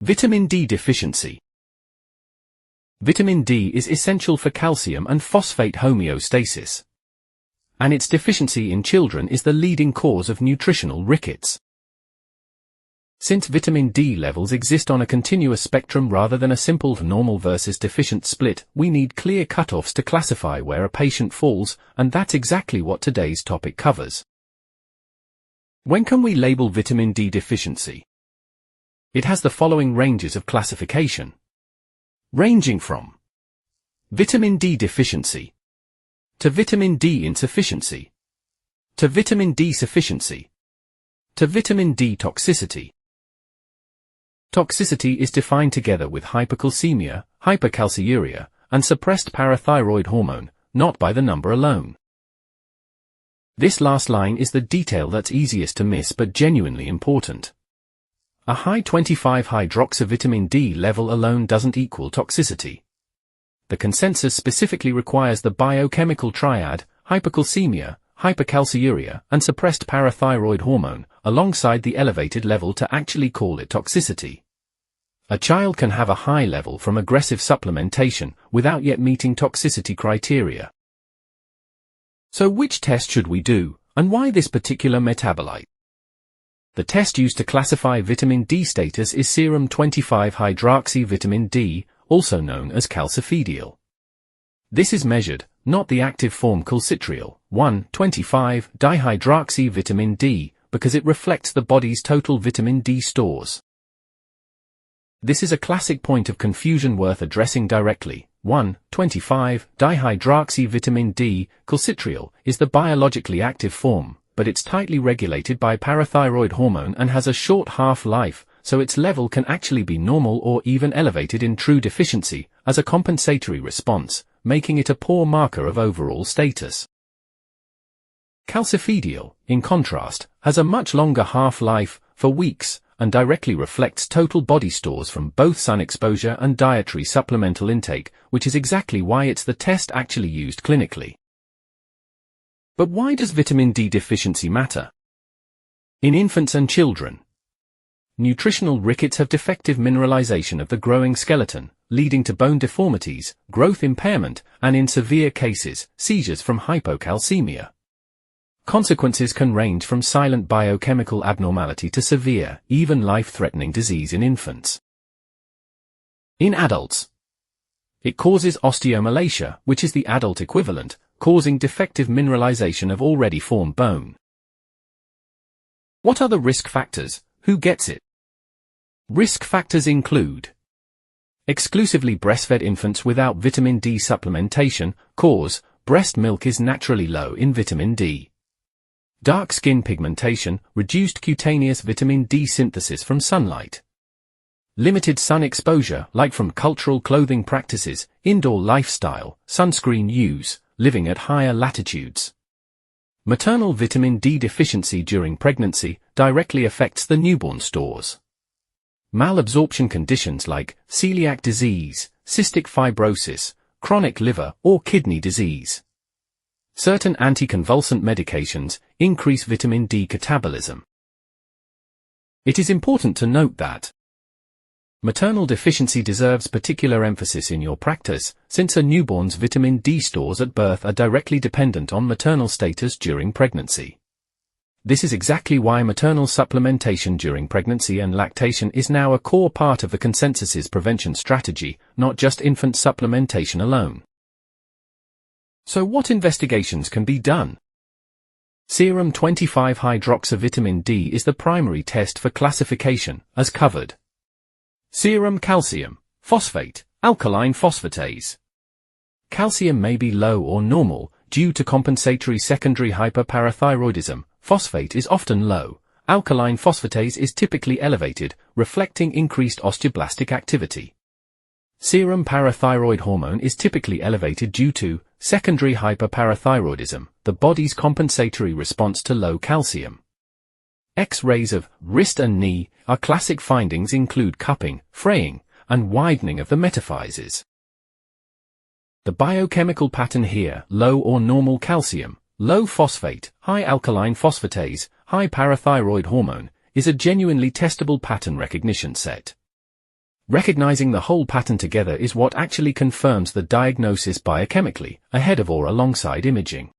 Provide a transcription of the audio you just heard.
Vitamin D deficiency. Vitamin D is essential for calcium and phosphate homeostasis, and its deficiency in children is the leading cause of nutritional rickets. Since vitamin D levels exist on a continuous spectrum rather than a simple normal versus deficient split, we need clear cutoffs to classify where a patient falls, and that's exactly what today's topic covers. When can we label vitamin D deficiency? It has the following ranges of classification, ranging from vitamin D deficiency to vitamin D insufficiency to vitamin D sufficiency to vitamin D toxicity. Toxicity is defined together with hypercalcemia, hypercalciuria, and suppressed parathyroid hormone, not by the number alone. This last line is the detail that's easiest to miss but genuinely important. A high 25-hydroxyvitamin D level alone doesn't equal toxicity. The consensus specifically requires the biochemical triad, hypercalcemia, hypercalciuria, and suppressed parathyroid hormone, alongside the elevated level to actually call it toxicity. A child can have a high level from aggressive supplementation without yet meeting toxicity criteria. So which test should we do, and why this particular metabolite? The test used to classify vitamin D status is serum 25-hydroxyvitamin D, also known as Calcifediol. This is measured, not the active form calcitriol, 1,25-dihydroxyvitamin D, because it reflects the body's total vitamin D stores. This is a classic point of confusion worth addressing directly. 1,25-dihydroxyvitamin D, calcitriol, is the biologically active form, but it's tightly regulated by parathyroid hormone and has a short half-life, so its level can actually be normal or even elevated in true deficiency, as a compensatory response, making it a poor marker of overall status. Calcifediol, in contrast, has a much longer half-life, for weeks, and directly reflects total body stores from both sun exposure and dietary supplemental intake, which is exactly why it's the test actually used clinically. But why does vitamin D deficiency matter? In infants and children, nutritional rickets have defective mineralization of the growing skeleton, leading to bone deformities, growth impairment, and in severe cases, seizures from hypocalcemia. Consequences can range from silent biochemical abnormality to severe, even life-threatening disease in infants. In adults, it causes osteomalacia, which is the adult equivalent, causing defective mineralization of already formed bone. What are the risk factors? Who gets it? Risk factors include exclusively breastfed infants without vitamin D supplementation. Cause: breast milk is naturally low in vitamin D. Dark skin pigmentation, reduced cutaneous vitamin D synthesis from sunlight. Limited sun exposure, like from cultural clothing practices, indoor lifestyle, sunscreen use, living at higher latitudes. Maternal vitamin D deficiency during pregnancy directly affects the newborn stores. Malabsorption conditions like celiac disease, cystic fibrosis, chronic liver or kidney disease. Certain anticonvulsant medications increase vitamin D catabolism. It is important to note that maternal deficiency deserves particular emphasis in your practice, since a newborn's vitamin D stores at birth are directly dependent on maternal status during pregnancy. This is exactly why maternal supplementation during pregnancy and lactation is now a core part of the consensus's prevention strategy, not just infant supplementation alone. So what investigations can be done? Serum 25-hydroxyvitamin D is the primary test for classification, as covered. Serum calcium, phosphate, alkaline phosphatase. Calcium may be low or normal, due to compensatory secondary hyperparathyroidism. Phosphate is often low. Alkaline phosphatase is typically elevated, reflecting increased osteoblastic activity. Serum parathyroid hormone is typically elevated due to secondary hyperparathyroidism, the body's compensatory response to low calcium. X-rays of wrist and knee, our classic findings include cupping, fraying, and widening of the metaphyses. The biochemical pattern here: low or normal calcium, low phosphate, high alkaline phosphatase, high parathyroid hormone, is a genuinely testable pattern recognition set. Recognizing the whole pattern together is what actually confirms the diagnosis biochemically, ahead of or alongside imaging.